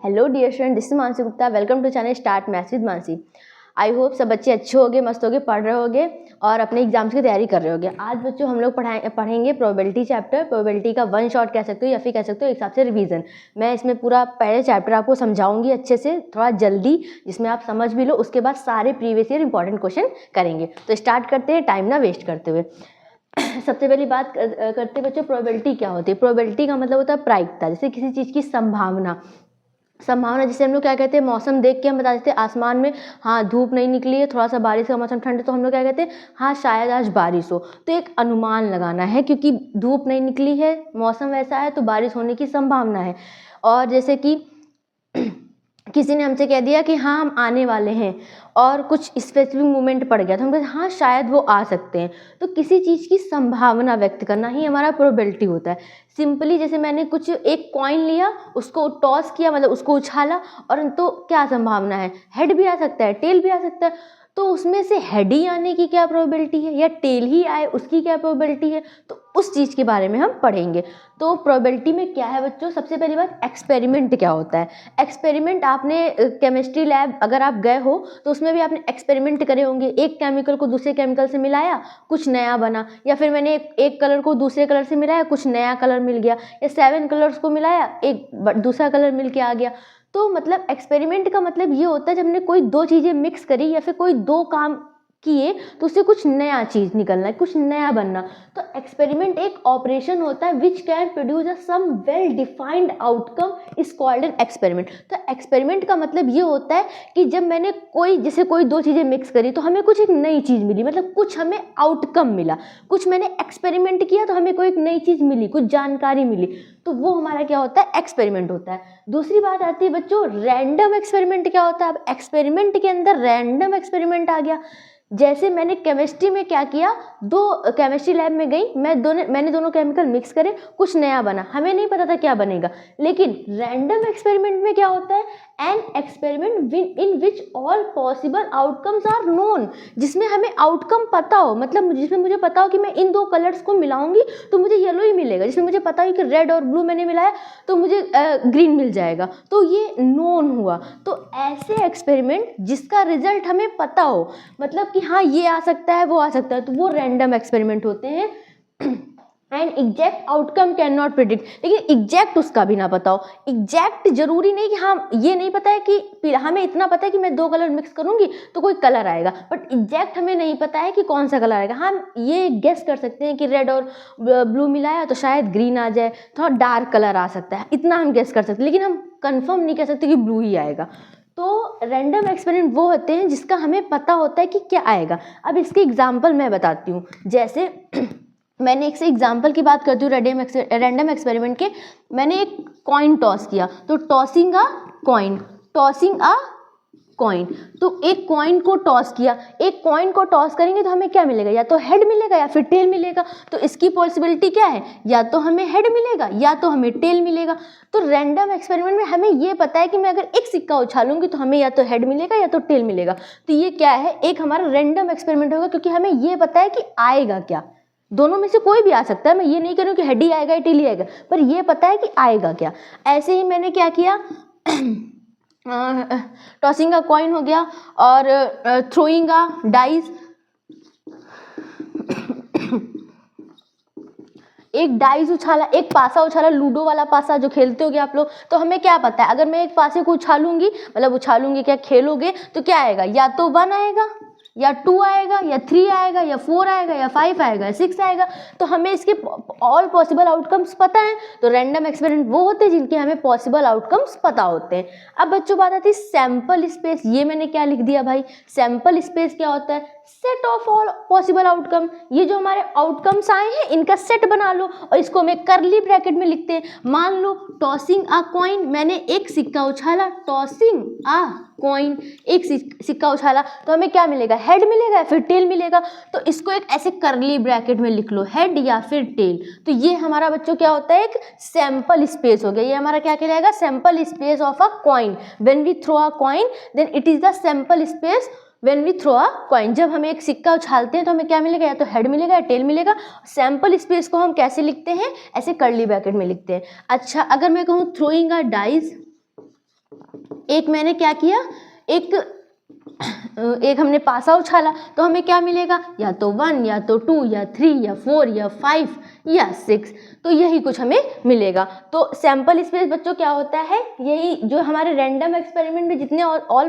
Hello dear student, this is Mansi Gupta. Welcome to channel start maths with Mansi. I hope सब बच्चे अच्छे होंगे, मस्त होंगे, पढ़ रहे होंगे और अपने एग्जाम्स की तैयारी कर रहे होंगे। आज बच्चों हम लोग पढ़ेंगे प्रोबेबिलिटी चैप्टर। प्रोबेबिलिटी का वन शॉट कह सकते हो या फिर कह सकते हो एक हिसाब से रिवीजन। मैं इसमें पूरा पहले चैप्टर आपको समझाऊंगी अच्छे से, थोड़ा जल्दी, जिसमें आप समझ भी लो। उसके बाद सारे प्रीवियस ईयर इंपॉर्टेंट क्वेश्चन करेंगे। तो स्टार्ट करते हैं, टाइम ना वेस्ट करते हुए। सबसे पहली बात करते बच्चों, प्रोबेबिलिटी क्या होती है। प्रोबेबिलिटी का मतलब होता है प्रायिकता, जैसे किसी चीज़ की संभावना। जैसे हम लोग क्या कहते हैं, मौसम देख के हम बता देते हैं आसमान में हाँ धूप नहीं निकली है, थोड़ा सा बारिश का मौसम ठंड है, तो हम लोग क्या कहते हैं हाँ शायद आज बारिश हो। तो एक अनुमान लगाना है, क्योंकि धूप नहीं निकली है, मौसम वैसा है, तो बारिश होने की संभावना है। और जैसे कि किसी ने हमसे कह दिया कि हाँ हम आने वाले हैं और कुछ स्पेसिफिक मूवमेंट पड़ गया, तो हम कहते हैं हाँ शायद वो आ सकते हैं। तो किसी चीज़ की संभावना व्यक्त करना ही हमारा प्रोबेबिलिटी होता है। सिंपली जैसे मैंने कुछ एक कॉइन लिया, उसको टॉस किया, मतलब उसको उछाला, और तो क्या संभावना है, हेड भी आ सकता है, टेल भी आ सकता है। तो उसमें से हेड ही आने की क्या प्रोबेबिलिटी है या टेल ही आए उसकी क्या प्रोबेबिलिटी है, तो उस चीज़ के बारे में हम पढ़ेंगे। तो प्रोबेबिलिटी में क्या है बच्चों, सबसे पहली बात एक्सपेरिमेंट क्या होता है। एक्सपेरिमेंट आपने केमिस्ट्री लैब अगर आप गए हो तो उसमें भी आपने एक्सपेरिमेंट करे होंगे। एक केमिकल को दूसरे केमिकल से मिलाया, कुछ नया बना, या फिर मैंने एक कलर को दूसरे कलर से मिलाया, कुछ नया कलर मिल गया, या 7 कलर्स को मिलाया, एक दूसरा कलर मिल के आ गया। तो मतलब एक्सपेरिमेंट का मतलब ये होता है जब हमने कोई दो चीज़ें मिक्स करी या फिर कोई दो काम किए तो उससे कुछ नया चीज़ निकलना है, कुछ नया बनना। तो एक्सपेरिमेंट एक ऑपरेशन होता है which can produce a some well defined outcome is called an experiment. तो एक्सपेरिमेंट का मतलब ये होता है कि जब मैंने जैसे कोई दो चीज़ें मिक्स करी तो हमें कुछ एक नई चीज़ मिली, मतलब कुछ हमें आउटकम मिला। कुछ मैंने एक्सपेरिमेंट किया तो हमें कोई एक नई चीज़ मिली, कुछ जानकारी मिली, तो वो हमारा क्या होता है, एक्सपेरिमेंट होता है। दूसरी बात आती है बच्चों रैंडम एक्सपेरिमेंट क्या होता है। अब एक्सपेरिमेंट के अंदर रैंडम एक्सपेरिमेंट आ गया। जैसे मैंने केमिस्ट्री में क्या किया, दो केमिस्ट्री लैब में गई, मैंने दोनों केमिकल मिक्स करे, कुछ नया बना, हमें नहीं पता था क्या बनेगा। लेकिन रैंडम एक्सपेरिमेंट में क्या होता है, an experiment in which all possible outcomes are known, जिसमें हमें आउटकम पता हो, मतलब जिसमें मुझे पता हो कि मैं इन दो कलर्स को मिलाऊंगी तो मुझे येलो ही मिलेगा, जिसमें मुझे पता है कि रेड और ब्लू मैंने मिलाया तो मुझे ग्रीन मिल जाएगा, तो ये नोन हुआ। तो ऐसे एक्सपेरिमेंट जिसका रिजल्ट हमें पता हो, मतलब कि हाँ ये आ सकता है वो आ सकता है, तो वो रैंडम एक्सपेरिमेंट होते हैं। And exact outcome can not predict, लेकिन एग्जैक्ट उसका भी ना पता हो। एग्जैक्ट जरूरी नहीं कि हाँ ये नहीं पता है कि हमें इतना पता है कि मैं दो कलर मिक्स करूंगी तो कोई कलर आएगा, बट एग्जैक्ट हमें नहीं पता है कि कौन सा कलर आएगा। हम ये गेस कर सकते हैं कि रेड और ब्लू मिलाया तो शायद ग्रीन आ जाए, थोड़ा डार्क कलर आ सकता है, इतना हम गेस कर सकते हैं, लेकिन हम कंफर्म नहीं कह सकते कि ब्लू ही आएगा। तो रैंडम एक्सपेरिमेंट वो होते हैं जिसका हमें पता होता है कि क्या आएगा। अब इसके एग्जाम्पल मैं बताती हूँ। जैसे मैंने एक से एग्जाम्पल की बात करती हूँ रैंडम एक्सपेरिमेंट के। मैंने एक कॉइन टॉस किया, तो टॉसिंग अ कॉइन, तो एक कॉइन को टॉस किया। एक कॉइन को टॉस करेंगे तो हमें क्या मिलेगा, या तो हेड मिलेगा या फिर टेल मिलेगा। तो इसकी पॉसिबिलिटी क्या है, या तो हमें हेड मिलेगा या तो हमें टेल मिलेगा। तो रैंडम एक्सपेरिमेंट में हमें ये पता है कि मैं अगर एक सिक्का उछालूंगी तो हमें या तो हेड मिलेगा या तो टेल मिलेगा। तो ये क्या है, एक हमारा रैंडम एक्सपेरिमेंट होगा, क्योंकि हमें ये पता है कि आएगा क्या। दोनों में से कोई भी आ सकता है, मैं ये नहीं कह रही हूँ कि हेड ही आएगा या टेल ही आएगा, पर ये पता है कि आएगा क्या। ऐसे ही मैंने क्या किया, टॉसिंग का कॉइन हो गया और थ्रोइंग का डाइस। एक डाइस उछाला, एक पासा उछाला, लूडो वाला पासा जो खेलते होगे आप लोग, तो हमें क्या पता है, अगर मैं एक पासे को उछालूंगी, मतलब उछालूंगी क्या, खेलोगे, तो क्या आएगा, या तो 1 आएगा या 2 आएगा या 3 आएगा या 4 आएगा या 5 आएगा या 6 आएगा। तो हमें इसके ऑल पॉसिबल आउटकम्स पता है। तो रैंडम एक्सपेरिमेंट वो होते हैं जिनके हमें पॉसिबल आउटकम्स पता होते हैं। अब बच्चों बात आती है सैंपल स्पेस। ये मैंने क्या लिख दिया भाई, सैंपल स्पेस क्या होता है, set of all possible outcome. ये जो हमारे आउटकम्स आए हैं इनका सेट बना लो और इसको हमें करली ब्रैकेट में लिखते हैं। मान लो टॉसिंग अ कॉइन, मैंने एक सिक्का उछाला, टॉसिंग अ कॉइन, एक सिक्का उछाला, तो हमें क्या मिलेगा, हेड मिलेगा या फिर टेल मिलेगा। तो इसको एक ऐसे करली ब्रैकेट में लिख लो, हेड या फिर टेल। तो ये हमारा बच्चों क्या होता है, एक सैंपल स्पेस हो गया। ये हमारा क्या कहलाएगा, sample space of a coin. When we throw a coin then it is the sample space when we throw a coin. जब हम एक सिक्का उछालते हैं तो हमें क्या मिलेगा, या तो हेड मिलेगा या टेल मिलेगा। सैंपल स्पेस को हम कैसे लिखते हैं, ऐसे करली ब्रैकेट में लिखते हैं। अच्छा, अगर मैं कहूँ थ्रोइंग अ डाइस, एक मैंने क्या किया, एक हमने पासा उछाला, तो हमें क्या मिलेगा, या तो 1 या तो 2 या 3 या 4 या 5 या 6, तो यही कुछ हमें मिलेगा। तो सैंपल स्पेस बच्चों क्या होता है, यही जो हमारे रैंडम एक्सपेरिमेंट में जितने ऑल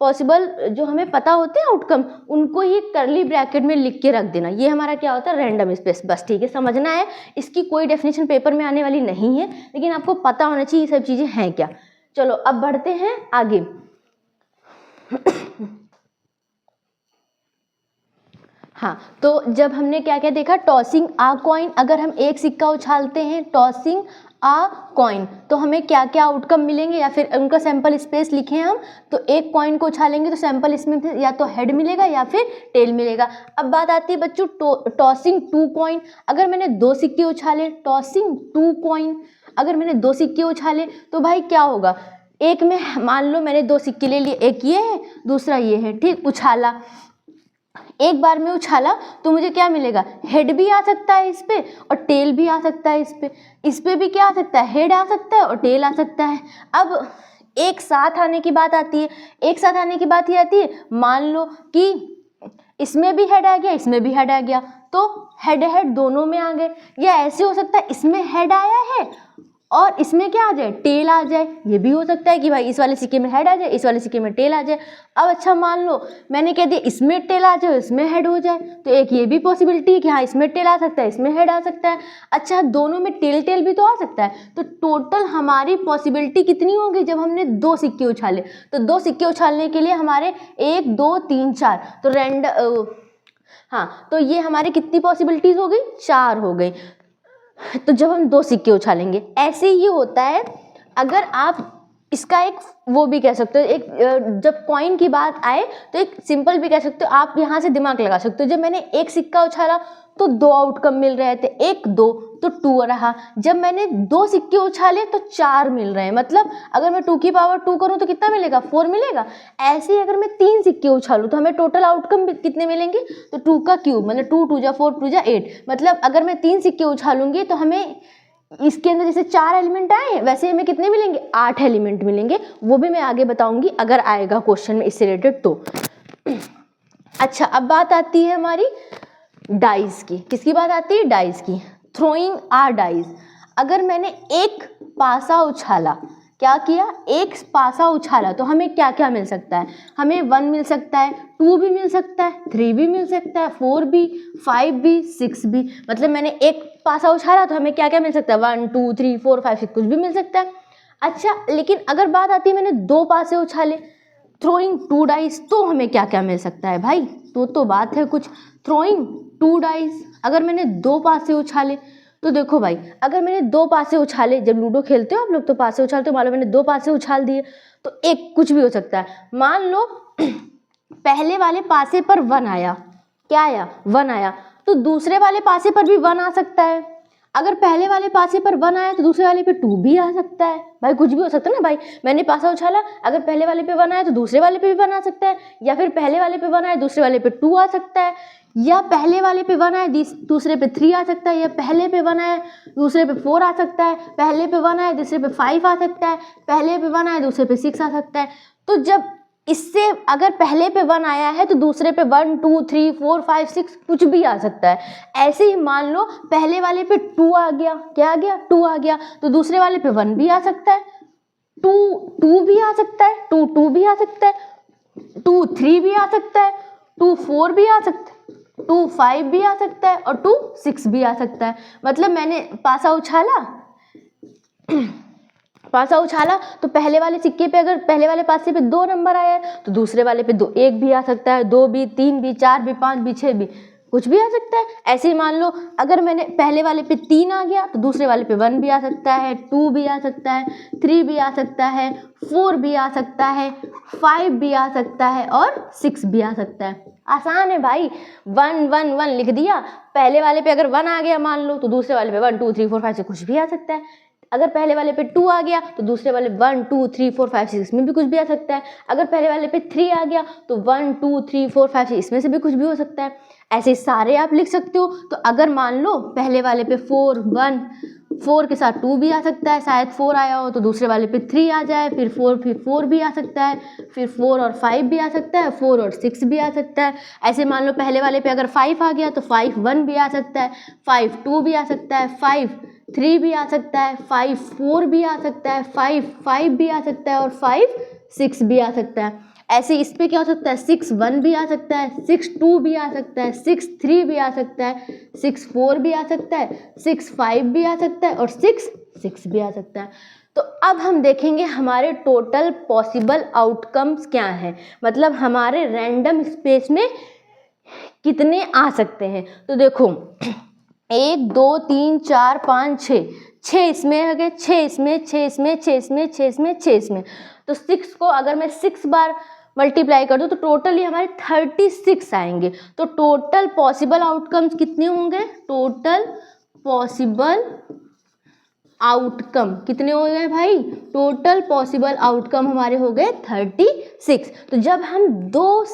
पॉसिबल जो हमें पता होते हैं आउटकम, उनको ही कर्ली ब्रैकेट में लिख के रख देना, ये हमारा क्या होता है, रैंडम स्पेस। बस ठीक है, समझना है, इसकी कोई डेफिनेशन पेपर में आने वाली नहीं है, लेकिन आपको पता होना चाहिए ये सब चीज़ें हैं क्या। चलो अब बढ़ते हैं आगे। हाँ, तो जब हमने क्या क्या देखा, टॉसिंग आ कॉइन, अगर हम एक सिक्का उछालते हैं टॉसिंग आ कॉइन, तो हमें क्या क्या आउटकम मिलेंगे, या फिर उनका सैंपल स्पेस लिखें हम, तो एक कॉइन को उछालेंगे तो सैंपल इसमें या तो हेड मिलेगा या फिर टेल मिलेगा। अब बात आती है बच्चों टॉसिंग 2 कॉइन, अगर मैंने 2 सिक्के उछाले, टॉसिंग 2 कॉइन, अगर मैंने 2 सिक्के उछाले तो भाई क्या होगा, एक में मान लो मैंने 2 सिक्के ले लिए, एक ये है दूसरा ये है, ठीक, उछाला, एक बार में उछाला तो मुझे क्या मिलेगा, हेड भी आ सकता है इस पे और टेल भी आ सकता है इस पे भी क्या आ सकता है, हेड आ सकता है और टेल आ सकता है। अब एक साथ आने की बात आती है, एक साथ आने की बात ये आती है, मान लो कि इसमें भी हेड आ गया इसमें भी हेड आ गया, तो हेड हेड दोनों में आ गए, या ऐसे हो सकता है इसमें हेड आया है और इसमें क्या आ जाए, टेल आ जाए, ये भी हो सकता है कि भाई इस वाले सिक्के में हेड आ जाए, इस वाले सिक्के में टेल आ जाए। अब अच्छा मान लो मैंने कह दिया इसमें टेल आ जाए इसमें हेड हो जाए, तो एक ये भी पॉसिबिलिटी है कि हाँ इसमें टेल आ सकता है इसमें हेड आ सकता है। अच्छा दोनों में टेल टेल भी तो आ सकता है, तो टोटल हमारी पॉसिबिलिटी कितनी होगी, जब हमने 2 सिक्के उछाले, तो 2 सिक्के उछालने के लिए हमारे 1 2 3 4, तो हाँ, तो ये हमारे कितनी पॉसिबिलिटीज हो गई, 4 हो गई। तो जब हम 2 सिक्के उछालेंगे, ऐसे ही होता है, अगर आप इसका एक वो भी कह सकते हो, एक जब कॉइन की बात आए तो एक सिंपल भी कह सकते हो, आप यहाँ से दिमाग लगा सकते हो, जब मैंने एक सिक्का उछाला तो 2 आउटकम मिल रहे थे, 1 2 तो 2 रहा, जब मैंने 2 सिक्के उछाले तो 4 मिल रहे हैं, मतलब अगर मैं 2 की पावर 2 करूँ तो कितना मिलेगा, 4 मिलेगा। ऐसे ही अगर मैं 3 सिक्के उछालूँ तो हमें टोटल आउटकम कितने मिलेंगे, तो 2 का क्यूब, मतलब 2 2 जा 4 2 जा 8, मतलब अगर मैं 3 सिक्के उछालूंगी तो हमें इसके अंदर जैसे 4 एलिमेंट आए वैसे हमें कितने मिलेंगे, 8 एलिमेंट मिलेंगे, वो भी मैं आगे बताऊंगी अगर आएगा क्वेश्चन में इससे रिलेटेड तो। अच्छा अब बात आती है हमारी डाइस की, किसकी बात आती है, डाइस की। थ्रोइंग आ डाइस, अगर मैंने एक पासा उछाला, क्या किया, एक पासा उछाला, तो हमें क्या क्या मिल सकता है, हमें 1 मिल सकता है, 2 भी मिल सकता है, 3 भी मिल सकता है, 4 भी, 5 भी, 6 भी, मतलब मैंने एक पासा उछाला तो हमें क्या क्या मिल सकता है, 1 2 3 4 5 6 कुछ भी मिल सकता है। अच्छा लेकिन अगर बात आती है मैंने 2 पासे उछाले, थ्रोइंग 2 डाइस, तो हमें क्या क्या मिल सकता है भाई, तो बात है कुछ। थ्रोइंग 2 डाइस, अगर मैंने 2 पासे उछाले, तो देखो भाई अगर मैंने 2 पासे उछाले, जब लूडो खेलते हो आप लोग तो पासे उछालते हो, मान लो मैंने 2 पासे उछाल दिए, तो एक कुछ भी हो सकता है, मान लो पहले वाले पासे पर 1 आया, क्या आया, 1 आया, तो दूसरे वाले पासे पर भी 1 आ सकता है, अगर पहले वाले पासे पर 1 आया तो दूसरे वाले पे 2 भी आ सकता है, भाई कुछ भी हो सकता है ना भाई, मैंने पासा उछाला, अगर पहले वाले पे 1 आया तो दूसरे वाले पे भी 1 आ सकता है, या फिर पहले वाले पे 1 आया दूसरे वाले पे 2 आ सकता है, या पहले वाले पे 1 आया दूसरे पे 3 आ सकता है, या पहले पे 1 आया दूसरे पे 4 आ सकता है, पहले पे 1 आया दूसरे पे 5 आ सकता है, पहले पे 1 आया दूसरे पे 6 आ सकता है। तो जब इससे अगर पहले पे 1 आया है तो दूसरे पे 1 2 3 4 5 6 कुछ भी आ सकता है। ऐसे ही मान लो पहले वाले पे 2 आ गया, क्या आ गया, 2 आ गया, तो दूसरे वाले पे 1 भी आ सकता है, 2 भी आ सकता है, 2 भी आ सकता है, 2 3 भी आ सकता है, 2 4 भी आ सकता है, 2 5 भी आ सकता है और 2 6 भी आ सकता है। मतलब मैंने पासा उछाला तो पहले वाले सिक्के पे अगर पहले वाले पासे पे 2 नंबर आया है तो दूसरे वाले पे 1 भी आ सकता है, 2 भी, 3 भी, 4 भी, 5 भी, 6 भी, कुछ भी आ सकता है। ऐसे ही मान लो अगर मैंने पहले वाले पे 3 आ गया तो दूसरे वाले पे 1 भी आ सकता है, 2 भी आ सकता है, 3 भी आ सकता है, 4 भी आ सकता है, 5 भी आ सकता है और 6 भी आ सकता है। आसान है भाई, 1 1 1 लिख दिया, पहले वाले पे अगर 1 आ गया मान लो तो दूसरे वाले पे 1 2 3 4 5 से कुछ भी आ सकता है। अगर पहले वाले पे 2 आ गया तो दूसरे वाले 1 2 3 4 5 6 में भी कुछ भी आ सकता है। अगर पहले वाले पे 3 आ गया तो 1 2 3 4 5 6 इसमें से भी कुछ भी हो सकता है। ऐसे सारे आप लिख सकते हो। तो अगर मान लो पहले वाले पे 4 1 4 के साथ 2 भी आ सकता है, शायद 4 आया हो तो दूसरे वाले पे 3 आ जाए, फिर 4 भी आ सकता है, फिर 4 और 5 भी आ सकता है, 4 और 6 भी आ सकता है। ऐसे मान लो पहले वाले पे अगर 5 आ गया तो 5 1 भी आ सकता है, 5 2 भी आ सकता है, 5 3 भी आ सकता है, 5 4 भी आ सकता है, 5 5 भी आ सकता है और 5 6 भी आ सकता है। ऐसे इस पे क्या हो सकता है, 6 1 भी आ सकता है, 6 2 भी आ सकता है, 6 3 भी आ सकता है, 6 4 भी आ सकता है, 6 5 भी आ सकता है और 6 6 भी आ सकता है। तो अब हम देखेंगे हमारे टोटल पॉसिबल आउटकम्स क्या हैं, मतलब हमारे रैंडम स्पेस में कितने आ सकते हैं। तो देखो 1 2 3 4 5 6, 6 इसमें आ गए, 6 इसमें, 6 इसमें, 6 इसमें, 6 इसमें, 6 इसमें। तो 6 को अगर मैं 6 बार मल्टीप्लाई कर दूं तो टोटली हमारे 36 आएंगे। तो टोटल पॉसिबल आउटकम्स कितने होंगे, टोटल पॉसिबल आउटकम कितने हो गए भाई, टोटल पॉसिबल आउटकम हमारे हो गए 36। तो जब हम दो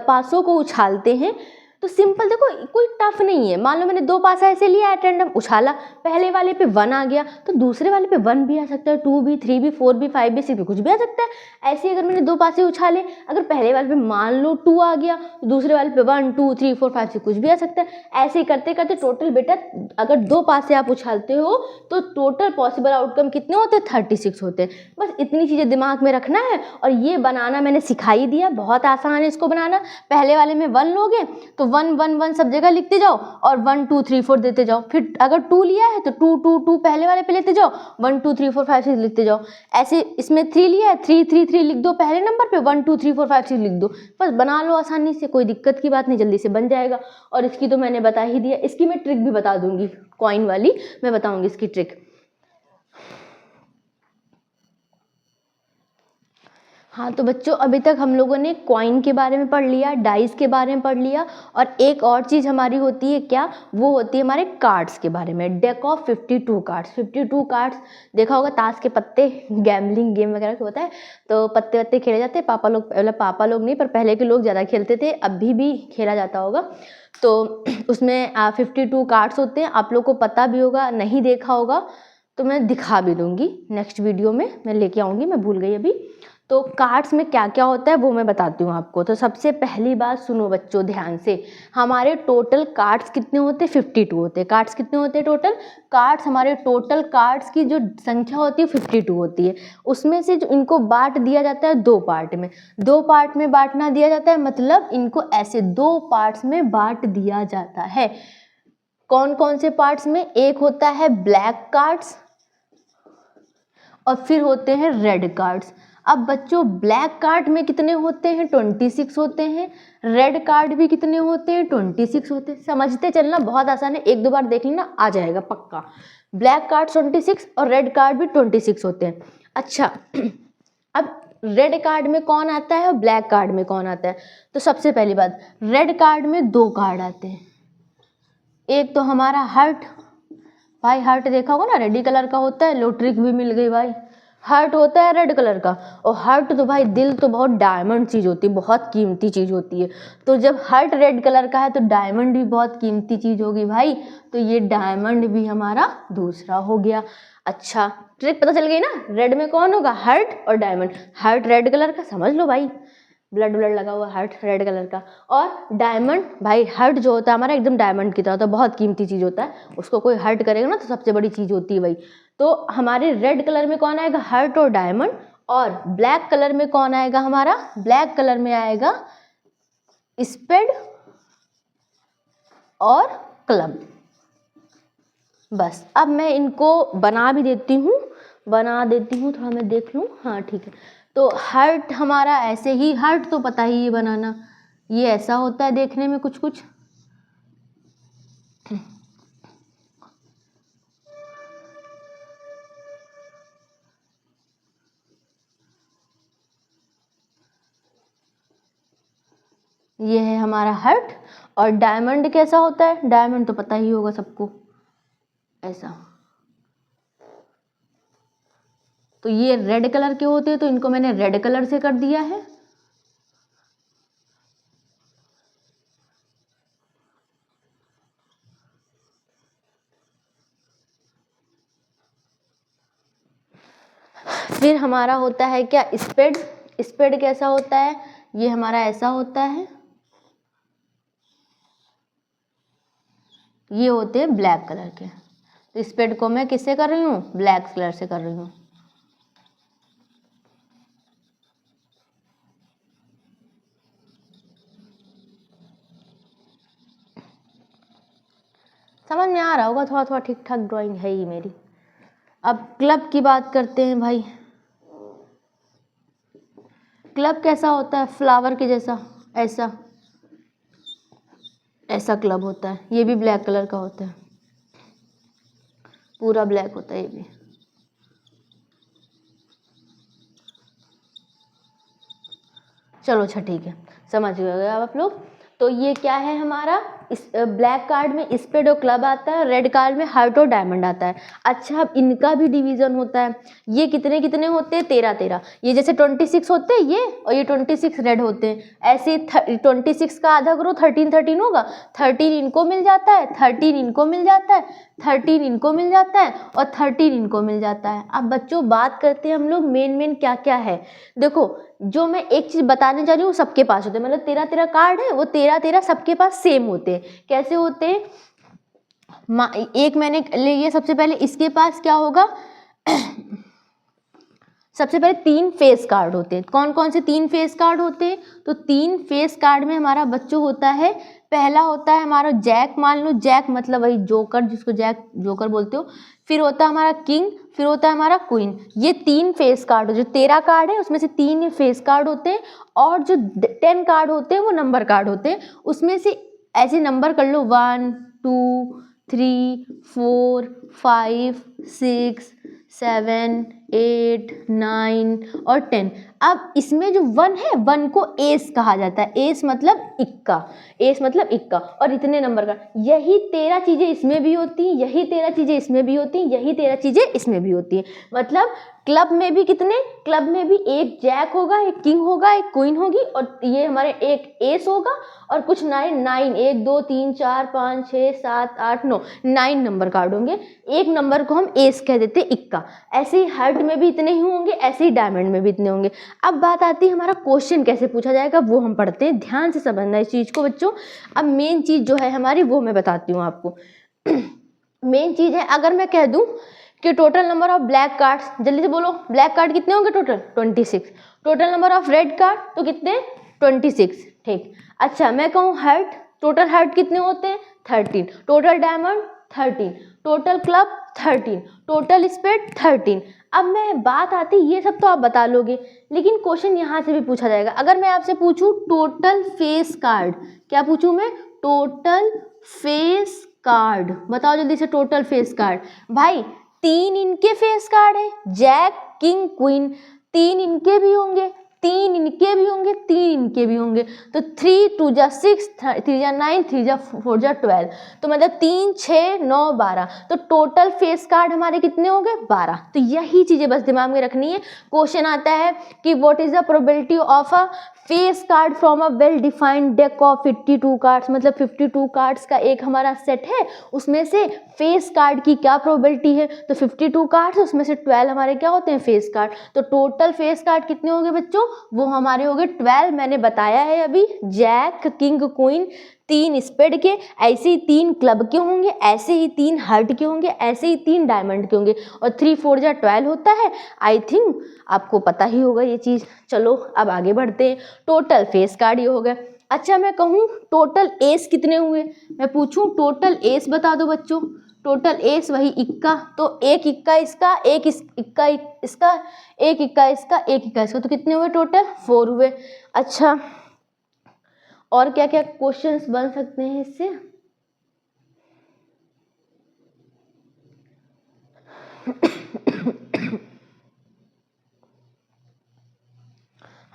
पासों को उछालते हैं तो सिंपल देखो, कोई टफ नहीं है। मान लो मैंने 2 पासा ऐसे लिया एट रैंडम, उछाला, पहले वाले पे 1 आ गया तो दूसरे वाले पे 1 भी आ सकता है, 2 भी, 3 भी, 4 भी, 5 भी, 6 भी, कुछ भी आ सकता है। ऐसे अगर मैंने 2 पासे उछाले, अगर पहले वाले पे मान लो 2 आ गया तो दूसरे वाले पे 1 2 3 4 5 6 कुछ भी आ सकता है। ऐसे ही करते करते टोटल बेटा अगर 2 पासे आप उछालते हो तो टोटल पॉसिबल आउटकम कितने होते हैं, 36 होते हैं। बस इतनी चीज़ें दिमाग में रखना है और ये बनाना मैंने सिखा ही दिया, बहुत आसान है इसको बनाना। पहले वाले में 1 लोगे तो 1 1 1 सब जगह लिखते जाओ और 1 2 3 4 देते जाओ, फिर अगर 2 लिया है तो 2 2 2 पहले वाले पे लेते जाओ, 1 2 3 4 5 6 लिखते जाओ। ऐसे इसमें 3 लिया है, 3 3 3 लिख दो पहले नंबर पे, 1 2 3 4 5 6 लिख दो, बस बना लो आसानी से, कोई दिक्कत की बात नहीं, जल्दी से बन जाएगा। और इसकी तो मैंने बता ही दिया, इसकी मैं ट्रिक भी बता दूंगी, कॉइन वाली मैं बताऊंगी इसकी ट्रिक। हाँ तो बच्चों अभी तक हम लोगों ने कॉइन के बारे में पढ़ लिया, डाइस के बारे में पढ़ लिया, और एक और चीज़ हमारी होती है क्या, वो होती है हमारे कार्ड्स के बारे में। डेक ऑफ 52 कार्ड्स, 52 कार्ड्स देखा होगा, ताश के पत्ते, गैम्बलिंग गेम वगैरह के होता है तो पत्ते वत्ते खेले जाते हैं। पापा लोग, मतलब पापा लोग नहीं पर पहले के लोग ज़्यादा खेलते थे, अभी भी खेला जाता होगा। तो उसमें 52 कार्ड्स होते हैं, आप लोग को पता भी होगा, नहीं देखा होगा तो मैं दिखा भी दूंगी नेक्स्ट वीडियो में, मैं लेके आऊँगी, मैं भूल गई अभी। तो कार्ड्स में क्या क्या होता है वो मैं बताती हूँ आपको। तो सबसे पहली बात सुनो बच्चों ध्यान से, हमारे टोटल कार्ड्स कितने होते हैं, 52 होते हैं। कार्ड्स कितने होते हैं टोटल, कार्ड्स हमारे टोटल कार्ड्स की जो संख्या होती है 52 होती है। उसमें से जो इनको बांट दिया जाता है 2 पार्ट में, 2 पार्ट में बांटना दिया जाता है, मतलब इनको ऐसे 2 पार्ट्स में बांट दिया जाता है। कौन कौन से पार्ट्स में, एक होता है ब्लैक कार्ड्स और फिर होते हैं रेड कार्ड्स। अब बच्चों ब्लैक कार्ड में कितने होते हैं, 26 होते हैं। रेड कार्ड भी कितने होते हैं, 26 होते हैं। समझते चलना, बहुत आसान है, 1 2 बार देख लेना आ जाएगा पक्का। ब्लैक कार्ड 26 और रेड कार्ड भी 26 होते हैं। अच्छा अब रेड कार्ड में कौन आता है और ब्लैक कार्ड में कौन आता है। तो सबसे पहली बात, रेड कार्ड में 2 कार्ड आते हैं। एक तो हमारा हार्ट, भाई हार्ट देखा होगा ना, रेडी कलर का होता है, लो ट्रिक भी मिल गई भाई, हार्ट होता है रेड कलर का। और हार्ट तो भाई दिल तो बहुत डायमंड चीज़ होती है, बहुत कीमती चीज़ होती है। तो जब हार्ट रेड कलर का है तो डायमंड भी बहुत कीमती चीज़ होगी भाई, तो ये डायमंड भी हमारा दूसरा हो गया। अच्छा ट्रिक पता चल गई ना, रेड में कौन होगा, हार्ट और डायमंड। हार्ट रेड कलर का समझ लो भाई, ब्लड ब्लड लगा हुआ हार्ट रेड कलर का। और डायमंड भाई, हार्ट जो होता है हमारा एकदम डायमंड की तरह होता है, बहुत कीमती चीज़ होता है, उसको कोई हर्ट करेगा ना तो सबसे बड़ी चीज़ होती है भाई। तो हमारे रेड कलर में कौन आएगा, हार्ट और डायमंड। और ब्लैक कलर में कौन आएगा हमारा, ब्लैक कलर में आएगा स्पेड और क्लब। बस अब मैं इनको बना भी देती हूँ, बना देती हूँ, थोड़ा मैं देख लूँ, हाँ ठीक है। तो हार्ट हमारा ऐसे ही, हार्ट तो पता ही है बनाना, ये ऐसा होता है देखने में कुछ कुछ। ये है हमारा हार्ट। और डायमंड कैसा होता है, डायमंड तो पता ही होगा सबको, ऐसा। तो ये रेड कलर के होते हैं तो इनको मैंने रेड कलर से कर दिया है। फिर हमारा होता है क्या, स्पेड। स्पेड कैसा होता है, ये हमारा ऐसा होता है, ये होते हैं ब्लैक कलर के। तो स्पेड को मैं किससे कर रही हूँ, ब्लैक कलर से कर रही हूँ। समझ में आ रहा होगा, थोड़ा थोड़ा ठीक ठाक ड्राइंग है ही मेरी। अब क्लब की बात करते हैं भाई। क्लब कैसा होता है, फ्लावर के जैसा, ऐसा ऐसा क्लब होता है। ये भी ब्लैक कलर का होता है, पूरा ब्लैक होता है ये भी। चलो अच्छा ठीक है, समझ गए आप लोग। तो ये क्या है हमारा, इस ब्लैक कार्ड में स्पेड और क्लब आता है, रेड कार्ड में हार्ट और डायमंड आता है। अच्छा, अब इनका भी डिवीजन होता है। ये कितने कितने होते हैं, 13 13। ये जैसे 26 होते हैं ये, और ये 26 रेड होते हैं। ऐसे 26 का आधा करो 13 13 होगा, 13 इनको मिल जाता है, 13 इनको मिल जाता है, 13 इनको मिल जाता है, और 13 इनको मिल जाता है। अब बच्चों बात करते हैं हम लोग मेन क्या क्या है। देखो, जो मैं एक चीज़ बताने जा रही हूँ सबके पास होते हैं, मतलब 13 13 कार्ड है, वो 13 13 सबके पास सेम होते हैं। कैसे होते हैं, एक मैंने ले लिया, सबसे पहले इसके पास क्या होगा, सबसे पहले 3 फेस कार्ड होते हैं। कौन कौन से 3 फेस कार्ड होते हैं, तो 3 फेस कार्ड में हमारा बच्चों होता है, पहला होता है हमारा जैक, मान लो जैक मतलब वही जोकर, जिसको जैक जोकर बोलते हो। फिर होता है हमारा किंग, फिर होता है हमारा क्वीन। ये 3 फेस कार्ड, जो 13 कार्ड है उसमें से 3 फेस कार्ड होते हैं, और जो 10 कार्ड होते हैं वो नंबर कार्ड होते हैं। उसमें से ऐसे नंबर कर लो 1 2 3 4 5 6 7 8 9 और 10। अब इसमें जो 1 है, 1 को एस कहा जाता है। एस मतलब इक्का, एस मतलब इक्का, और इतने नंबर का। यही 13 चीज़ें इसमें भी होती हैं, यही 13 चीज़ें इसमें भी होती हैं, यही 13 चीज़ें इसमें भी होती हैं। मतलब क्लब में भी कितने, क्लब में भी एक जैक होगा, एक किंग होगा, एक क्वीन होगी, और ये हमारे एक एस होगा, और कुछ 9 1 2 3 4 5 6 7 8 9 नंबर कार्ड होंगे। एक नंबर को हम एस कह देते हैं, इक्का। ऐसे ही हार्ट में भी इतने ही होंगे, ऐसे ही डायमंड में भी इतने होंगे। अब बात आती है हमारा क्वेश्चन कैसे पूछा जाएगा, वो हम पढ़ते हैं। ध्यान से समझना इस चीज़ को बच्चों। अब मेन चीज़ जो है हमारी, वो मैं बताती हूँ आपको। मेन चीज़ है, अगर मैं कह दूँ कि total number of black cards, जल्दी से बोलो, ब्लैक कार्ड कितने होंगे total, 26। Total number of red card तो कितने, 26, ठीक। अच्छा, मैं कहूँ हार्ट, टोटल हार्ट कितने होते हैं, 13। Total diamond 13, total club 13, total spade 13। अब मैं बात आती, ये सब तो आप बता लोगे, लेकिन क्वेश्चन यहाँ से भी पूछा जाएगा। अगर मैं आपसे पूछूं टोटल फेस कार्ड, क्या पूछूं मैं, टोटल फेस कार्ड, बताओ जल्दी से, टोटल फेस कार्ड। भाई 3 इनके फेस कार्ड है, जैक किंग क्वीन, 3 इनके भी होंगे, 3 इनके भी होंगे, 3 इनके भी होंगे। तो 3 2 जा 6, 3 जा 9, 3 जा 4 जा 12। तो मतलब 3 6 9 12। तो टोटल फेस कार्ड हमारे कितने हो गए, 12। तो यही चीज़ें बस दिमाग में रखनी है। क्वेश्चन आता है कि what is the probability of a face card from a well defined deck of 52 cards, मतलब 52 कार्ड्स का एक हमारा सेट है, उसमें से फेस कार्ड की क्या प्रोबेबिलिटी है। तो 52 कार्ड्स, उसमें से 12 हमारे क्या होते हैं, फेस कार्ड। तो टोटल फेस कार्ड कितने होंगे बच्चों, वो हमारे हो गए 12। मैंने बताया है अभी, जैक किंग क्वीन, 3 स्पेड के, ऐसे ही 3 क्लब के होंगे, ऐसे ही 3 हार्ट के होंगे, ऐसे ही 3 डायमंड के होंगे, और 3 4 जा 12 होता है। आई थिंक आपको पता ही होगा ये चीज़। चलो अब आगे बढ़ते हैं। टोटल फेस कार्ड ये हो गया। अच्छा, मैं कहूँ टोटल एस कितने हुए, मैं पूछूं टोटल एस बता दो बच्चों। टोटल एस वही इक्का, तो एक इक्का इसका, एक इक्का इसका, एक इक्का इसका, एक इक्का इसका, तो कितने हुए टोटल, 4 हुए। अच्छा, और क्या क्या क्वेश्चंस बन सकते हैं इससे।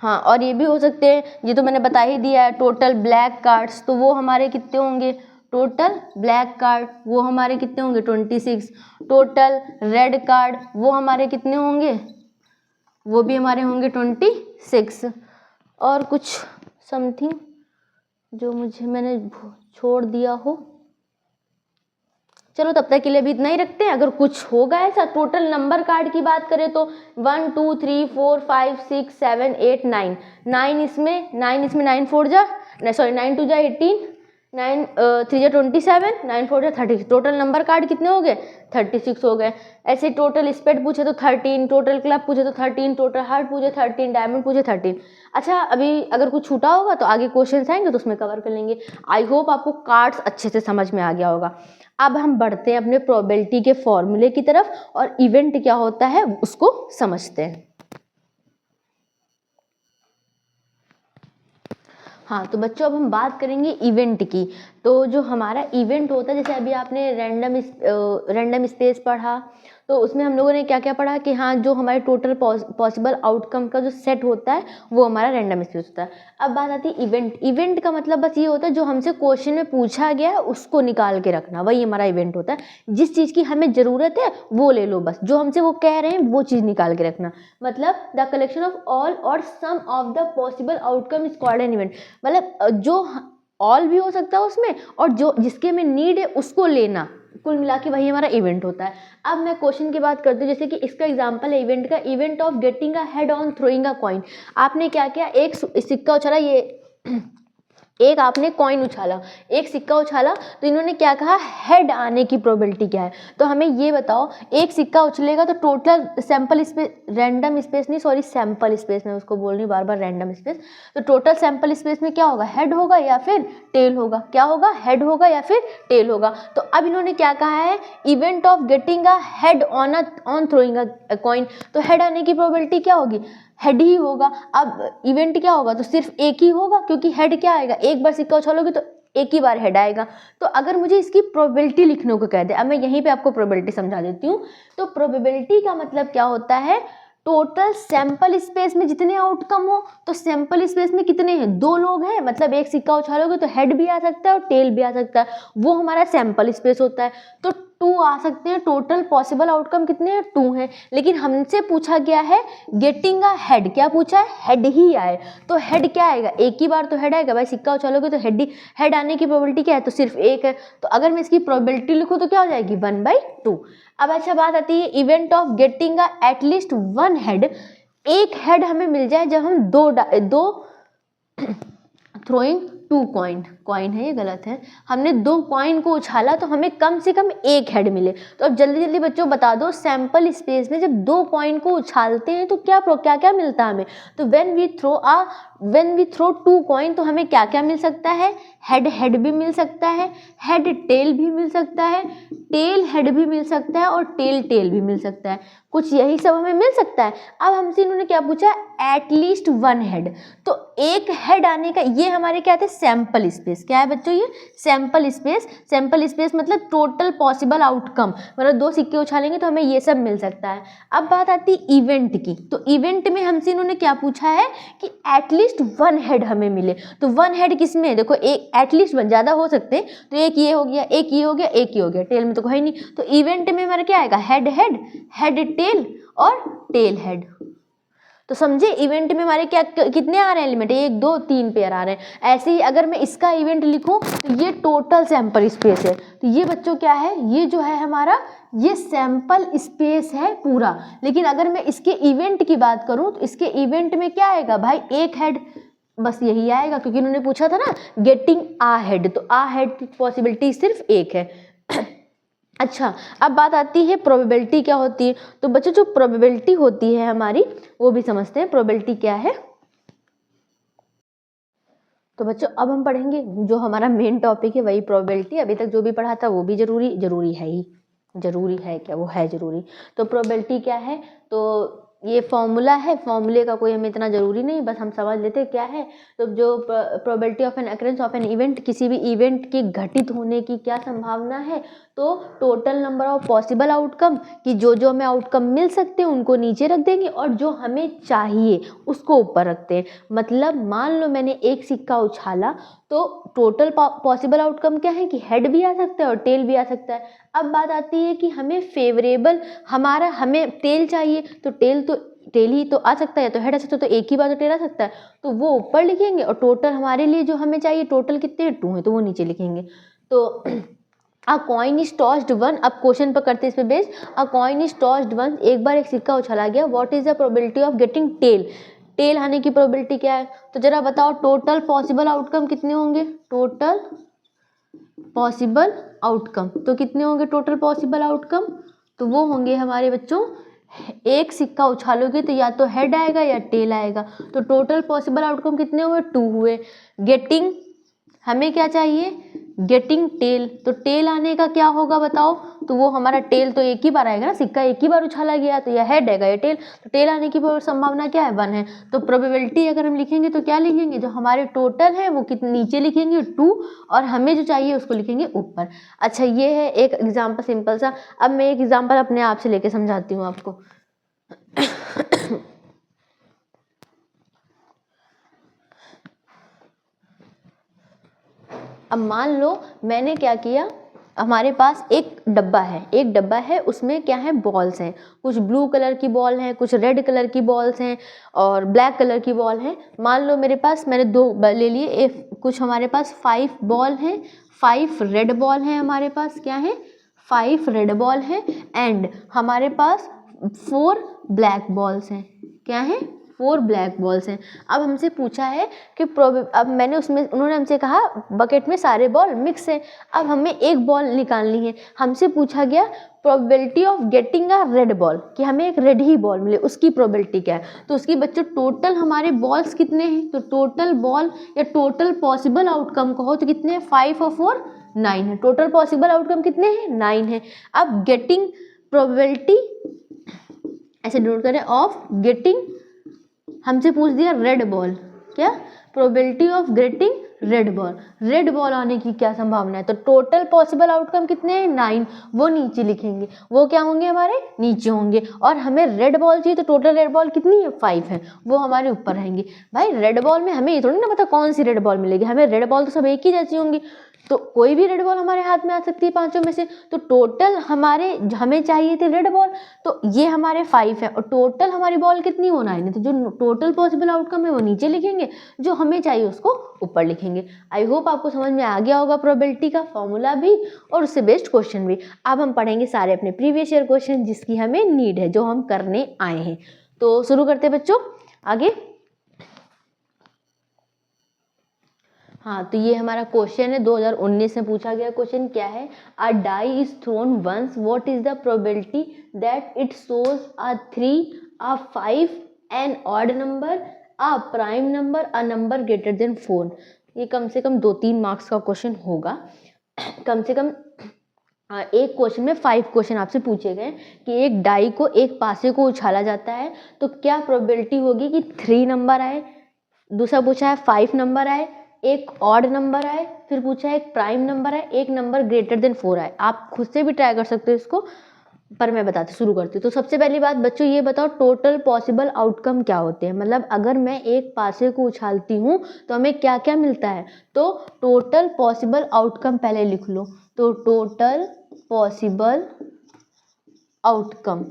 हाँ, और ये भी हो सकते हैं, ये तो मैंने बता ही दिया है। टोटल ब्लैक कार्ड्स, तो वो हमारे कितने होंगे, टोटल ब्लैक कार्ड वो हमारे कितने होंगे, 26। टोटल रेड कार्ड वो हमारे कितने होंगे, वो भी हमारे होंगे 26। और कुछ समथिंग जो मैंने छोड़ दिया हो, चलो तब तक के लिए भी इतना ही रखते हैं। अगर कुछ होगा ऐसा, टोटल नंबर कार्ड की बात करें तो 1 2 3 4 5 6 7 8 9 9 इसमें 9 4 जा, सॉरी 9 2 जा 18, 9 3 जा 27, 9 4 जा 30। टोटल नंबर कार्ड कितने हो गए? 36 हो गए। ऐसे टोटल स्पेड पूछे तो 13, टोटल क्लब पूछे तो 13, टोटल हार्ट पूछे 13, डायमंड पूछे 13। अच्छा, अभी अगर कुछ छूटा होगा तो आगे क्वेश्चंस आएंगे तो उसमें कवर कर लेंगे। आई होप आपको कार्ड्स अच्छे से समझ में आ गया होगा। अब हम बढ़ते हैं अपने प्रोबेबिलिटी के फॉर्मूले की तरफ और इवेंट क्या होता है उसको समझते हैं। हाँ, तो बच्चों अब हम बात करेंगे इवेंट की। तो जो हमारा इवेंट होता है, जैसे अभी आपने रैंडम स्पेस पढ़ा, तो उसमें हम लोगों ने क्या क्या पढ़ा कि हाँ, जो हमारे टोटल पॉसिबल आउटकम का जो सेट होता है वो हमारा रैंडम स्पेस होता है। अब बात आती है इवेंट। इवेंट का मतलब बस ये होता है जो हमसे क्वेश्चन में पूछा गया है उसको निकाल के रखना, वही हमारा इवेंट होता है। जिस चीज़ की हमें ज़रूरत है वो ले लो, बस जो हमसे वो कह रहे हैं वो चीज़ निकाल के रखना। मतलब द कलेक्शन ऑफ ऑल और sum of the possible outcome is called an event. मतलब जो ऑल भी हो सकता है उसमें, और जो जिसके में नीड है उसको लेना, कुल मिला के वही हमारा इवेंट होता है। अब मैं क्वेश्चन की बात करती हूँ, जैसे कि इसका एग्जांपल है इवेंट का, event of getting a head on throwing a coin. आपने क्या किया, एक सिक्का उछाला, ये एक आपने कॉइन उछाला, एक सिक्का उछाला, तो इन्होंने क्या कहा, हेड आने की प्रोबेबिलिटी क्या है। तो हमें ये बताओ, एक सिक्का उछलेगा तो total sample space, random space नहीं, सॉरी सैंपल स्पेस, मैं उसको बोल रही हूँ बार बार रैंडम स्पेस। तो टोटल सैंपल स्पेस में क्या होगा, हेड होगा या फिर टेल होगा, क्या होगा, हेड होगा या फिर टेल होगा। तो अब इन्होंने क्या कहा है, event of getting a head on throwing a coin. तो हेड आने की प्रोबेबिलिटी क्या होगी, हेड ही होगा। अब इवेंट क्या होगा, तो सिर्फ एक ही होगा, क्योंकि हेड क्या आएगा, एक बार सिक्का उछालोगे तो एक ही बार हेड आएगा। तो अगर मुझे इसकी प्रोबेबिलिटी लिखने को कह दे, अब मैं यहीं पे आपको प्रोबेबिलिटी समझा देती हूँ। तो प्रोबेबिलिटी का मतलब क्या होता है, टोटल सैंपल स्पेस में जितने आउटकम हो, तो सैंपल स्पेस में कितने हैं, दो लोग हैं, मतलब एक सिक्का उछालोगे तो हेड भी आ सकता है और टेल भी आ सकता है, वो हमारा सैंपल स्पेस होता है। तो 2 आ सकते हैं, टोटल पॉसिबल आउटकम कितने हैं, 2 हैं। लेकिन हमसे पूछा गया है गेटिंग अ हेड, क्या पूछा है, हेड ही आए। तो हेड क्या आएगा, एक ही बार तो हेड आएगा भाई, सिक्का उछालोगे तो हेड आने की प्रोबेबिलिटी क्या है, तो सिर्फ एक है। तो अगर मैं इसकी प्रोबेबिलिटी लिखूँ तो क्या हो जाएगी, 1/2। अब अच्छा बात आती है event of getting a at least 1 head. एक हेड हमें मिल जाए जब हम दो थ्रोइंग 2 कॉइन है, ये गलत है, हमने 2 कॉइन को उछाला तो हमें कम से कम एक हेड मिले। तो अब जल्दी जल्दी बच्चों बता दो, सैंपल स्पेस में जब 2 कॉइन को उछालते हैं तो क्या क्या मिलता है हमें। तो व्हेन वी थ्रो 2 कॉइन, तो हमें क्या क्या मिल सकता है, हेड भी मिल सकता है, हेड टेल भी मिल सकता है, टेल हेड भी मिल सकता है और टेल भी मिल सकता है। कुछ यही सब हमें मिल सकता है। अब हमसे इन्होंने क्या पूछा, एटलीस्ट 1 हेड। तो एक हेड आने का ये हमारे क्या थे, सैंपल स्पेस। क्या है बच्चों, ये सैंपल स्पेस। सैंपल स्पेस मतलब टोटल पॉसिबल आउटकम, मतलब 2 सिक्के उछालेंगे तो हमें ये सब मिल सकता है। अब बात आती है इवेंट की। तो इवेंट में हमसे इन्होंने क्या पूछा है कि एटलीस्ट 1 हेड हमें मिले। तो 1 हेड किस में है, देखो एक एटलीस्ट 1, ज़्यादा हो सकते हैं, तो एक ये हो गया, एक ये हो गया, एक ये हो गया, टेल में तो कोई नहीं। तो इवेंट में हमारा क्या आएगा, हेड टेल और टेल हेड। तो समझे, इवेंट में हमारे क्या कितने आ रहे हैं एलिमेंट, 1 2 3 पेयर आ रहे हैं। ऐसे ही अगर मैं इसका इवेंट लिखूं तो ये टोटल सैंपल स्पेस है। तो ये बच्चों क्या है, ये जो है हमारा, ये सैंपल स्पेस है पूरा। लेकिन अगर मैं इसके इवेंट की बात करूं तो इसके इवेंट में क्या आएगा भाई, एक हेड, बस यही आएगा, क्योंकि उन्होंने पूछा था ना गेटिंग आ हेड, तो आ हेड की पॉसिबिलिटी सिर्फ एक है। अच्छा, अब बात आती है प्रोबेबिलिटी क्या होती है। तो बच्चों जो प्रोबेबिलिटी होती है हमारी, वो भी समझते हैं प्रोबेबिलिटी क्या है। तो बच्चों अब हम पढ़ेंगे जो हमारा मेन टॉपिक है, वही प्रोबेबिलिटी। अभी तक जो भी पढ़ा था वो भी जरूरी है ही, जरूरी है क्या, वो है जरूरी। तो प्रोबेबिलिटी क्या है, तो ये फॉर्मूला है, फॉर्मूले का कोई हमें इतना जरूरी नहीं, बस हम समझ लेते क्या है। तो जो probability of an occurrence of an event, किसी भी इवेंट के घटित होने की क्या संभावना है, तो total number of possible outcome, कि जो जो हमें आउटकम मिल सकते हैं उनको नीचे रख देंगे और जो हमें चाहिए उसको ऊपर रखते हैं। मतलब मान लो मैंने एक सिक्का उछाला, तो टोटल पॉसिबल आउटकम क्या है कि हेड भी आ सकता है और टेल भी आ सकता है। अब बात आती है कि हमें फेवरेबल, हमें टेल चाहिए, तो टेल ही तो आ सकता है, तो हेड आ सकता है, तो एक ही बार तो टेल आ सकता है, तो वो ऊपर लिखेंगे। और टोटल हमारे लिए जो हमें चाहिए, टोटल कितने 2 है, तो वो नीचे लिखेंगे। तो a coin is tossed one, अब क्वेश्चन पर करते इस पे base. A coin is tossed one, एक बार एक सिक्का उछाला गया। What is the probability of getting tail, tail आने की प्रोबेबिलिटी क्या है? तो जरा बताओ टोटल पॉसिबल आउटकम कितने होंगे? टोटल पॉसिबल आउटकम, तो कितने होंगे टोटल पॉसिबल आउटकम? तो वो होंगे हमारे बच्चों, एक सिक्का उछालोगे तो या तो हेड आएगा या टेल आएगा। तो टोटल पॉसिबल आउटकम कितने हुए? 2 हुए। गेटिंग, हमें क्या चाहिए? गेटिंग टेल, तो टेल आने का क्या होगा बताओ? तो वो हमारा टेल तो एक ही बार आएगा ना, सिक्का एक ही बार उछाला गया, तो या हेड आएगा या टेल। तो टेल आने की संभावना क्या है? 1 है। तो प्रोबेबिलिटी अगर हम लिखेंगे तो क्या लिखेंगे? जो हमारे टोटल है वो कितने नीचे लिखेंगे 2, और हमें जो चाहिए उसको लिखेंगे ऊपर। अच्छा, ये है एक एग्जाम्पल सिंपल सा। अब मैं एक एग्जाम्पल अपने आप से लेके समझाती हूँ आपको। अब मान लो मैंने क्या किया, हमारे पास एक डब्बा है, उसमें क्या है? बॉल्स हैं, कुछ ब्लू कलर की बॉल हैं, कुछ रेड कलर की बॉल्स हैं और ब्लैक कलर की बॉल हैं। मान लो मेरे पास, मैंने 2 ले लिए, कुछ हमारे पास 5 बॉल हैं, 5 रेड बॉल हैं हमारे पास, क्या है? 5 रेड बॉल हैं, एंड हमारे पास 4 ब्लैक बॉल्स हैं, क्या है? 4 ब्लैक बॉल्स हैं। अब हमसे पूछा है कि अब मैंने उसमें, उन्होंने हमसे कहा बकेट में सारे बॉल मिक्स हैं, अब हमें एक बॉल निकालनी है। हमसे पूछा गया probability of getting a red ball, कि हमें एक रेड ही बॉल मिले, उसकी प्रोबेबिलिटी क्या है? तो उसकी बच्चों टोटल हमारे बॉल्स कितने हैं? तो टोटल बॉल या टोटल पॉसिबल आउटकम कहो तो कितने हैं? 5 और 4 9 है। टोटल पॉसिबल आउटकम कितने हैं? 9 है। अब गेटिंग प्रोबेबिलिटी ऐसे नोट करें ऑफ गेटिंग, हमसे पूछ दिया रेड बॉल, क्या? Probability of getting red ball, red ball आने की क्या संभावना है? तो टोटल पॉसिबल आउटकम कितने हैं? 9, वो नीचे लिखेंगे, वो क्या होंगे? हमारे नीचे होंगे। और हमें रेड बॉल चाहिए, तो टोटल रेड बॉल कितनी है? 5 है, वो हमारे ऊपर रहेंगे। भाई रेड बॉल में हमें ये थोड़ी ना पता कौन सी रेड बॉल मिलेगी, हमें रेड बॉल तो सब एक ही जैसी होंगी, तो कोई भी रेड बॉल हमारे हाथ में आ सकती है 5 में से। तो टोटल हमें चाहिए थी रेड बॉल, तो ये हमारे 5 है, और टोटल हमारी बॉल कितनी होना है? तो जो टोटल पॉसिबल आउटकम है वो नीचे लिखेंगे, जो हमें चाहिए उसको ऊपर लिखेंगे। आई होप आपको समझ में आ गया होगा प्रोबेबिलिटी का फॉर्मूला भी और उससे बेस्ड क्वेश्चन भी। अब हम पढ़ेंगे सारे अपने प्रीवियस ईयर क्वेश्चन जिसकी हमें नीड है, जो हम करने आए हैं। तो शुरू करते हैं बच्चों आगे। हाँ, तो ये हमारा क्वेश्चन है, 2019 में पूछा गया क्वेश्चन। क्या है? A die is thrown once, what is the probability that it shows a 3, a 5, an odd number, a prime number, a number greater than 4। ये कम से कम 2-3 मार्क्स का क्वेश्चन होगा। कम से कम एक क्वेश्चन में 5 क्वेश्चन आपसे पूछे गए कि एक डाई को एक पासे को उछाला जाता है, तो क्या प्रोबेबिलिटी होगी कि 3 नंबर आए, दूसरा पूछा है 5 नंबर आए, एक ऑड नंबर आए, फिर पूछा है एक प्राइम नंबर आए, एक नंबर ग्रेटर देन 4 आए। आप खुद से भी ट्राई कर सकते हो इसको, पर मैं बताती शुरू करती हूँ। तो सबसे पहली बात बच्चों ये बताओ टोटल पॉसिबल आउटकम क्या होते हैं? मतलब अगर मैं एक पासे को उछालती हूँ तो हमें क्या क्या मिलता है? तो टोटल पॉसिबल आउटकम पहले लिख लो। तो टोटल पॉसिबल आउटकम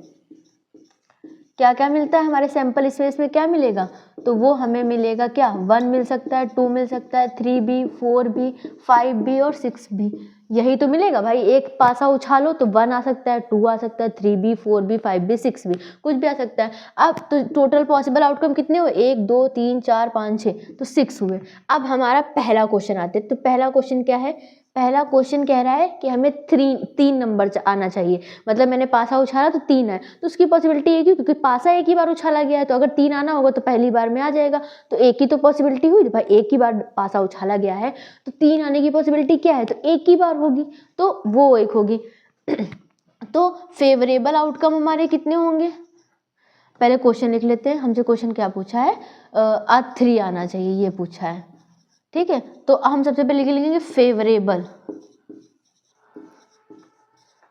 क्या क्या मिलता है हमारे सैंपल स्पेस में? क्या मिलेगा? तो वो हमें मिलेगा क्या? 1 मिल सकता है, 2 मिल सकता है, 3b, 4b, 5b और 6b, यही तो मिलेगा भाई। एक पासा उछालो तो 1 आ सकता है, 2 आ सकता है, 3b, 4b, 5b, 6b, कुछ भी आ सकता है। अब तो टोटल पॉसिबल आउटकम कितने हुए? 1 2 3 4 5 6, तो 6 हुए। अब हमारा पहला क्वेश्चन आते हैं। तो पहला क्वेश्चन क्या है? पहला क्वेश्चन कह रहा है कि हमें 3 नंबर आना चाहिए। मतलब मैंने पासा उछाला तो 3 आए, तो उसकी पॉसिबिलिटी एक ही, क्योंकि पासा एक ही बार उछाला गया है, तो अगर 3 आना होगा तो पहली बार में आ जाएगा, तो एक ही तो पॉसिबिलिटी हुई। भाई एक ही बार पासा उछाला गया है तो 3 आने की पॉसिबिलिटी क्या है? तो एक ही बार होगी, तो वो एक होगी। तो फेवरेबल आउटकम हमारे कितने होंगे? पहले क्वेश्चन लिख लेते हैं। हमसे क्वेश्चन क्या पूछा है? 3 आना चाहिए, ये पूछा है, ठीक है। तो हम सबसे पहले लिखेंगे फेवरेबल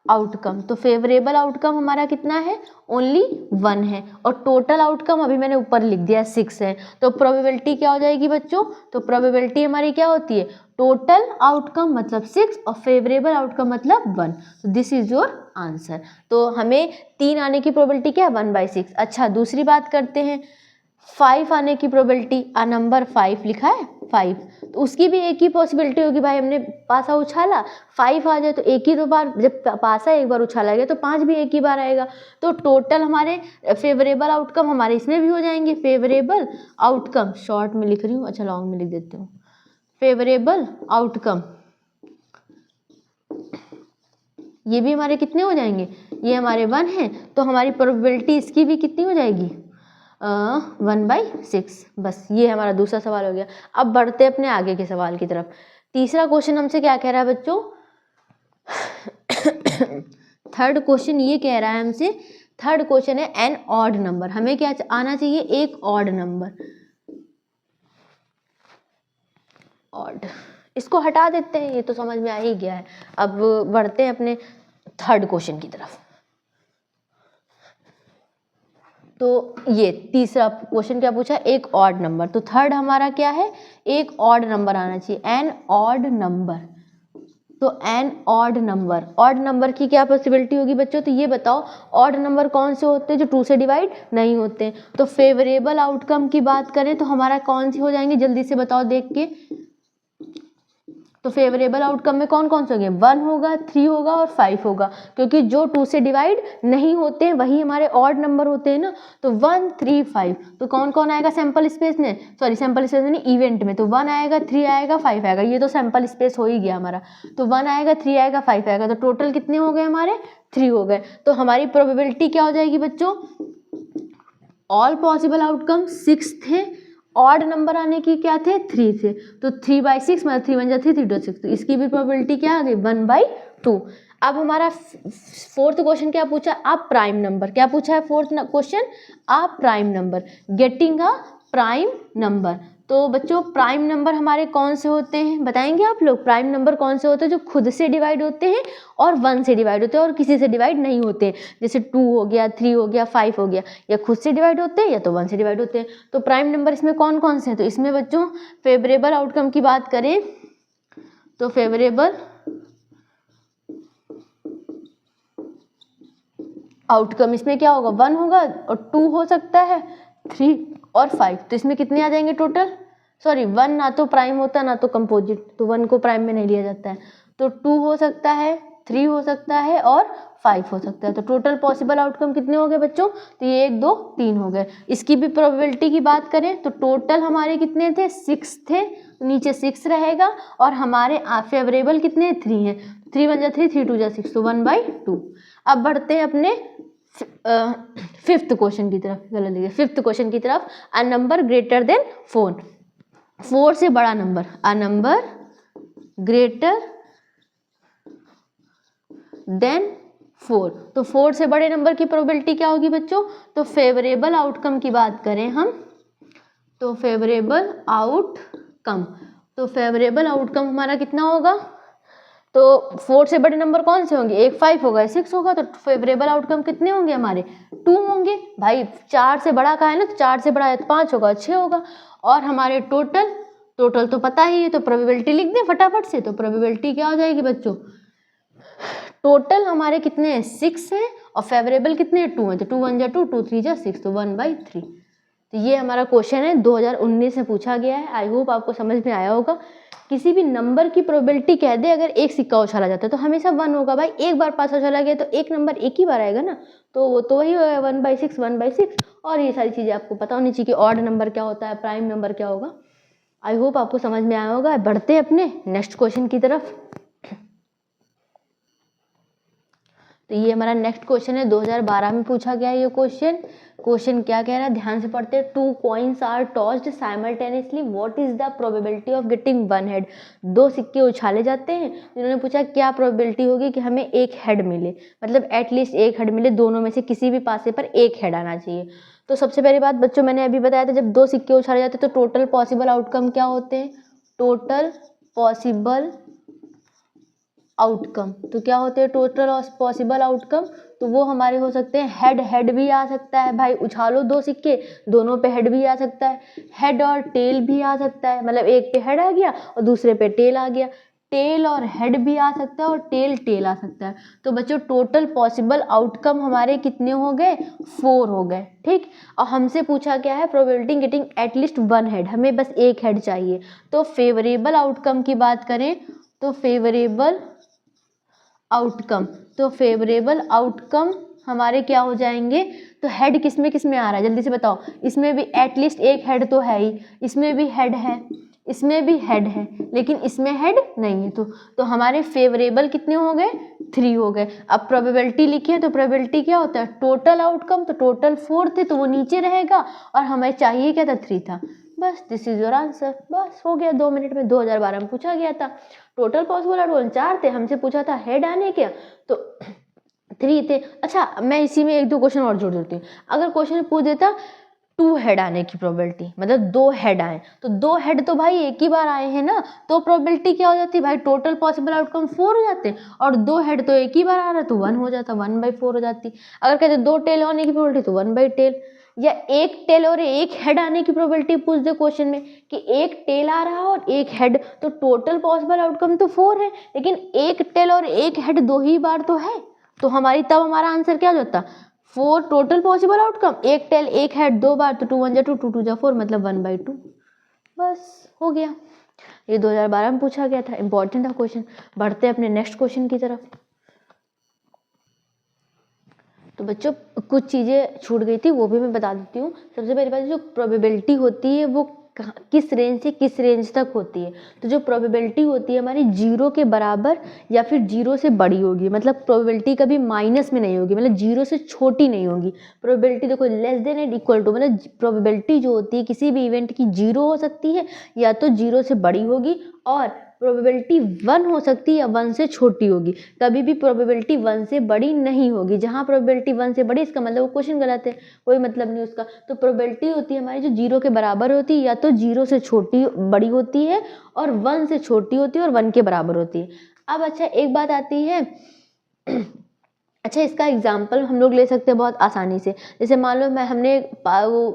आउटकम। तो फेवरेबल आउटकम हमारा कितना है? ओनली 1 है, और टोटल आउटकम अभी मैंने ऊपर लिख दिया 6 है। तो प्रोबेबिलिटी क्या हो जाएगी बच्चों? तो प्रोबेबिलिटी हमारी क्या होती है? टोटल आउटकम मतलब 6 और फेवरेबल आउटकम मतलब 1। तो दिस इज योर आंसर। तो हमें 3 आने की प्रोबेबिलिटी क्या है? 1/6। अच्छा, दूसरी बात करते हैं। 5 आने की प्रोबेबिलिटी, नंबर 5 लिखा है 5, तो उसकी भी एक ही पॉसिबिलिटी होगी भाई, हमने पासा उछाला 5 आ जाए तो एक ही, तो बार जब पासा एक बार उछाला गया तो 5 भी एक ही बार आएगा। तो टोटल हमारे फेवरेबल आउटकम हमारे इसमें भी हो जाएंगे। फेवरेबल आउटकम शॉर्ट में लिख रही हूँ, अच्छा लॉन्ग में लिख देती हूँ। फेवरेबल आउटकम ये भी हमारे कितने हो जाएंगे, ये हमारे 1 है, तो हमारी प्रोबेबिलिटी इसकी भी कितनी हो जाएगी 1/6। बस ये हमारा दूसरा सवाल हो गया। अब बढ़ते अपने आगे के सवाल की तरफ। तीसरा क्वेश्चन हमसे क्या कह रहा है बच्चों, थर्ड क्वेश्चन ये कह रहा है हमसे, थर्ड क्वेश्चन है एन ऑड नंबर। हमें क्या आना चाहिए, एक ऑड नंबर। ऑड इसको हटा देते हैं, ये तो समझ में आ ही गया है। अब बढ़ते हैं अपने थर्ड क्वेश्चन की तरफ। तो ये तीसरा क्वेश्चन क्या पूछा, एक ऑड नंबर। तो थर्ड हमारा क्या है, एक ऑड नंबर आना चाहिए, एन ऑड नंबर। तो an odd number, odd number की क्या पॉसिबिलिटी होगी बच्चों, तो ये बताओ ऑड नंबर कौन से होते हैं जो 2 से डिवाइड नहीं होते हैं। तो फेवरेबल आउटकम की बात करें तो हमारा कौन सी हो जाएंगे, जल्दी से बताओ देख के। तो फेवरेबल आउटकम में कौन कौन से होंगे, 1 होगा, 3 होगा और 5 होगा, क्योंकि जो 2 से डिवाइड नहीं होते हैं वही हमारे ऑड नंबर होते हैं ना। तो 1 3 5, तो कौन कौन आएगा सैंपल स्पेस में, सॉरी सैंपल स्पेस में नहीं, इवेंट में। तो 1 आएगा, 3 आएगा, 5 आएगा, ये तो सैंपल स्पेस हो ही गया हमारा। तो 1 आएगा, 3 आएगा, 5 आएगा, तो टोटल कितने हो गए हमारे, 3 हो गए। तो हमारी प्रोबेबिलिटी क्या हो जाएगी बच्चों, ऑल पॉसिबल आउटकम 6 थे, ऑड नंबर आने की क्या थे, 3 थे। तो 3/6 मतलब 3 1 3 3 2 6, तो इसकी भी प्रोबेबिलिटी क्या आ गई 1/2। अब हमारा फोर्थ क्वेश्चन क्या पूछा, आप प्राइम नंबर, क्या पूछा है फोर्थ क्वेश्चन, आप prime number, getting a prime number. तो बच्चों प्राइम नंबर हमारे कौन से होते हैं बताएंगे आप लोग, प्राइम नंबर कौन से होते हैं जो खुद से डिवाइड होते हैं और 1 से डिवाइड होते हैं और किसी से डिवाइड नहीं होते हैं, जैसे 2 हो गया, 3 हो गया, 5 हो गया, या खुद से डिवाइड होते हैं या तो 1 से डिवाइड होते हैं। तो प्राइम नंबर इसमें कौन कौन से हैं, तो इसमें बच्चों फेवरेबल आउटकम की बात करें तो फेवरेबल आउटकम इसमें क्या होगा, 1 होगा और 2 हो सकता है, 3 और 5। तो इसमें कितने आ जाएंगे टोटल, सॉरी 1 ना तो प्राइम होता ना तो कंपोजिट, तो 1 को प्राइम में नहीं लिया जाता है। तो 2 हो सकता है, 3 हो सकता है और 5 हो सकता है। तो टोटल पॉसिबल आउटकम कितने हो गए बच्चों, तो ये 1 2 3 हो गए। इसकी भी प्रोबेबिलिटी की बात करें तो टोटल हमारे कितने थे, 6 थे, तो नीचे 6 रहेगा और हमारे फेवरेबल कितने 3 हैं, 3 1 3 3 2 6, तो 1/2। अब बढ़ते हैं अपने फिफ्थ क्वेश्चन की तरफ, गलत लिखा, फिफ्थ क्वेश्चन की तरफ। अ नंबर ग्रेटर देन 4, 4 से बड़ा number, a number greater than 4। तो 4 से बड़े नंबर की प्रोबेबिलिटी क्या होगी बच्चों, तो फेवरेबल आउटकम की बात करें हम तो फेवरेबल आउटकम, तो फेवरेबल आउटकम हमारा कितना होगा, तो 4 से बड़े नंबर कौन से होंगे, एक 5 होगा, 6 होगा, तो फेवरेबल आउटकम कितने होंगे हमारे 2 होंगे भाई। 4 से बड़ा का है ना, तो 4 से बड़ा है तो 5 होगा, 6 होगा। और हमारे टोटल तो पता ही है, तो प्रोबेबिलिटी लिख दें फटाफट से। तो प्रोबेबिलिटी क्या हो जाएगी बच्चों, टोटल हमारे कितने हैं 6 हैं और फेवरेबल कितने हैं 2 हैं, तो 2 1 जा 2 2 3 जा 6, तो 1/3। तो ये हमारा क्वेश्चन है 2019 में पूछा गया है। आई होप आपको समझ में आया होगा। किसी भी नंबर की प्रोबेबिलिटी कह दे, अगर एक सिक्का उछाला जाता है तो हमेशा 1 होगा भाई, एक बार पास उछाला गया तो एक नंबर एक ही बार आएगा ना, तो वो तो वही होगा 1/6 1/6। और ये सारी चीज़ें आपको पता होनी चाहिए कि ऑड नंबर क्या होता है, प्राइम नंबर क्या होगा। आई होप आपको समझ में आया होगा। बढ़ते हैं अपने नेक्स्ट क्वेश्चन की तरफ। तो ये हमारा नेक्स्ट क्वेश्चन है, 2012 में पूछा गया है ये क्वेश्चन। क्वेश्चन क्या कह रहा है, ध्यान से पढ़ते हैं। 2 coins are tossed simultaneously, what is the probability of getting 1 head. 2 सिक्के उछाले जाते हैं, इन्होंने पूछा क्या प्रोबेबिलिटी होगी कि हमें एक हेड मिले, मतलब एटलीस्ट एक हेड मिले, दोनों में से किसी भी पासे पर एक हेड आना चाहिए। तो सबसे पहली बात बच्चों मैंने अभी बताया था, जब 2 सिक्के उछाले जाते हैं तो टोटल पॉसिबल आउटकम क्या होते हैं, टोटल पॉसिबल आउटकम। तो क्या होते हैं टोटल पॉसिबल आउटकम, तो वो हमारे हो सकते हैं हेड, हेड भी आ सकता है भाई, उछालो 2 सिक्के दोनों पे हेड भी आ सकता है, हेड और टेल भी आ सकता है, मतलब एक पे हेड आ गया और दूसरे पे टेल आ गया। टेल और हेड भी आ सकता है और टेल टेल आ सकता है। तो बच्चों टोटल पॉसिबल आउटकम हमारे कितने हो गए, 4 हो गए, ठीक। और हमसे पूछा क्या है, प्रोबेबिलिटी गेटिंग एटलीस्ट 1 हेड, हमें बस एक हेड चाहिए। तो फेवरेबल आउटकम की बात करें तो फेवरेबल आउटकम हमारे क्या हो जाएंगे, तो हेड किस में आ रहा है जल्दी से बताओ, इसमें भी एटलीस्ट एक हेड तो है ही, इसमें भी हेड है, इसमें भी हेड है, लेकिन इसमें हेड नहीं है। तो हमारे फेवरेबल कितने हो गए, 3 हो गए। अब प्रोबेबिलिटी लिखी है तो प्रोबेबिलिटी क्या होता है, टोटल आउटकम, तो टोटल 4 थे तो वो नीचे रहेगा और हमें चाहिए क्या था, 3 था। बस दिस इज योर आंसर, बस हो गया 2 मिनट में। 2012 में पूछा गया था, टोटल पॉसिबल आउटकम 4 थे, हमसे पूछा था हेड आने के तो 3 थे। अच्छा मैं इसी में 1-2 क्वेश्चन और जोड़ देती हूँ। अगर क्वेश्चन पूछ देता 2 हेड आने की प्रोबेबिलिटी, मतलब 2 हेड आए, तो 2 हेड तो भाई एक ही बार आए हैं ना, तो प्रोबेबिलिटी क्या हो जाती है भाई, टोटल पॉसिबल आउटकम 4 हो जाते, और 2 हेड तो एक ही बार आ रहा है तो 1 हो जाता, 1/4 हो जाती। अगर कहते 2 टेल आने की प्रोबेबिलिटी तो 1/टेल, या एक टेल और एक हेड आने की प्रोबेबिलिटी पूछ दे क्वेश्चन में कि एक टेल आ रहा और एक हेड, तो टोटल पॉसिबल आउटकम तो 4 है, लेकिन एक टेल और एक हेड 2 ही बार तो है, तो तब हमारा आंसर क्या हो जाता, 4 टोटल पॉसिबल आउटकम, एक टेल एक हेड 2 बार, तो 2 1 जा 2, 2 2 जा 4, मतलब 1/2। बस हो गया, ये 2012 में पूछा गया था, इंपॉर्टेंट था क्वेश्चन। बढ़ते हैं अपने नेक्स्ट क्वेश्चन की तरफ। तो बच्चों कुछ चीज़ें छूट गई थी वो भी मैं बता देती हूँ। सबसे पहली बात, जो प्रोबेबिलिटी होती है वो किस रेंज से किस रेंज तक होती है, तो जो प्रोबेबिलिटी होती है हमारी 0 के बराबर या फिर 0 से बड़ी होगी, मतलब प्रोबेबिलिटी कभी माइनस में नहीं होगी, मतलब 0 से छोटी नहीं होगी। प्रोबेबिलिटी देखो less than and equal to, मतलब प्रोबेबिलिटी जो होती है किसी भी इवेंट की 0 हो सकती है या तो 0 से बड़ी होगी, और प्रोबेबिलिटी 1 हो सकती है या 1 से छोटी होगी, कभी भी प्रोबेबिलिटी 1 से बड़ी नहीं होगी। जहाँ प्रोबेबिलिटी 1 से बड़ी, इसका मतलब वो क्वेश्चन गलत है, कोई मतलब नहीं उसका। तो प्रोबेबिलिटी होती है हमारी जो 0 के बराबर होती है, या तो 0 से छोटी बड़ी होती है, और 1 से छोटी होती है, और 1 के बराबर होती है। अब अच्छा एक बात आती है अच्छा इसका एग्जाम्पल हम लोग ले सकते हैं बहुत आसानी से। जैसे मान लो हमने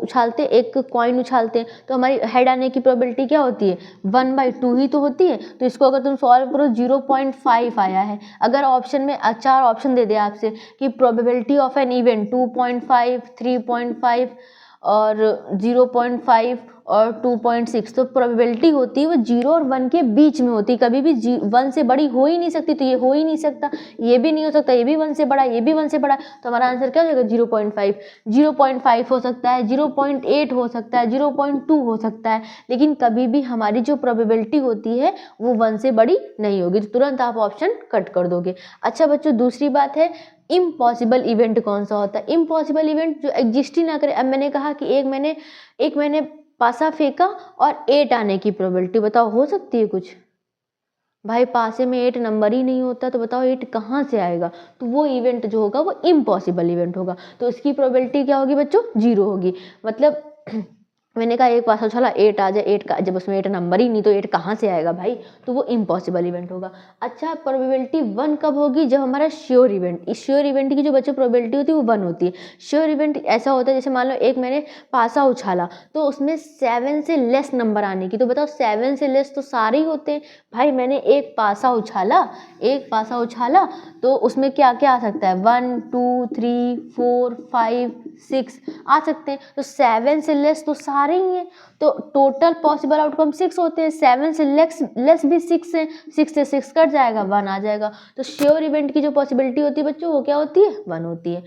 उछालते, एक कॉइन उछालते हैं, तो हमारी हेड आने की प्रोबेबिलिटी क्या होती है, 1/2 ही तो होती है। तो इसको अगर तुम सॉल्व करो 0.5 आया है। अगर ऑप्शन में 4 ऑप्शन दे दिया आपसे कि प्रोबेबिलिटी ऑफ एन इवेंट 2.5, 3.5 और 0.5 और 2.6, तो प्रोबेबिलिटी होती है वो 0 और 1 के बीच में होती है, कभी भी 1 से बड़ी हो ही नहीं सकती। तो ये हो ही नहीं सकता, ये भी नहीं हो सकता, ये भी 1 से बड़ा, ये भी 1 से बड़ा, तो हमारा आंसर क्या हो जाएगा, 0.5। 0.5 हो सकता है, 0.8 हो सकता है, 0.2 हो सकता है, लेकिन कभी भी हमारी जो प्रोबेबिलिटी होती है वो 1 से बड़ी नहीं होगी। तो तुरंत आप ऑप्शन कट कर दोगे। अच्छा बच्चों दूसरी बात है, इम्पॉसिबल इवेंट कौन सा होता है। इम्पॉसिबल इवेंट जो एग्जिस्ट ही ना करे। अब मैंने कहा कि एक मैंने पासा फेंका और 8 आने की प्रोबेबिलिटी, बताओ हो सकती है कुछ, भाई पासे में 8 नंबर ही नहीं होता, तो बताओ 8 कहाँ से आएगा। तो वो इवेंट जो होगा वो इम्पॉसिबल इवेंट होगा, तो इसकी प्रोबेबिलिटी क्या होगी बच्चों, 0 होगी। मतलब मैंने कहा एक पासा उछाला 8 आ जाए, 8 का जब उसमें 8 नंबर ही नहीं तो 8 कहाँ से आएगा भाई, तो वो इम्पॉसिबल इवेंट होगा। अच्छा प्रोबेबिलिटी 1 कब होगी, जब हमारा श्योर इवेंट, इस श्योर इवेंट की जो बच्चों प्रोबेबिलिटी होती है वो 1 होती है। श्योर इवेंट ऐसा होता है जैसे मान लो एक मैंने पासा उछाला तो उसमें 7 से लेस नंबर आने की, तो बताओ 7 से लेस तो सारे ही होते हैं भाई। मैंने एक पासा उछाला तो उसमें क्या क्या आ सकता है, 1 2 3 4 5 6 आ सकते हैं, तो 7 से लेस तो सारे ही हैं। तो टोटल पॉसिबल आउटकम 6 होते हैं, 7 से लेस भी 6 हैं, 6 से 6 कट जाएगा, 1 आ जाएगा। तो श्योर इवेंट की जो पॉसिबिलिटी होती है बच्चों वो क्या होती है, 1 होती है।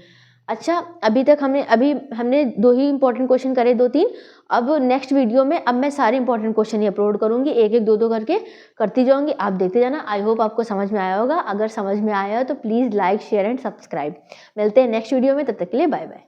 अच्छा अभी तक हमने 2 ही इंपॉर्टेंट क्वेश्चन करे, 2-3। अब नेक्स्ट वीडियो में अब मैं सारे इंपॉर्टेंट क्वेश्चन ही अपलोड करूंगी, 1-1 2-2 करके करती जाऊंगी, आप देखते जाना। आई होप आपको समझ में आया होगा। अगर समझ में आया हो तो please like share and subscribe. मिलते हैं नेक्स्ट वीडियो में, तब तक के लिए बाय बाय।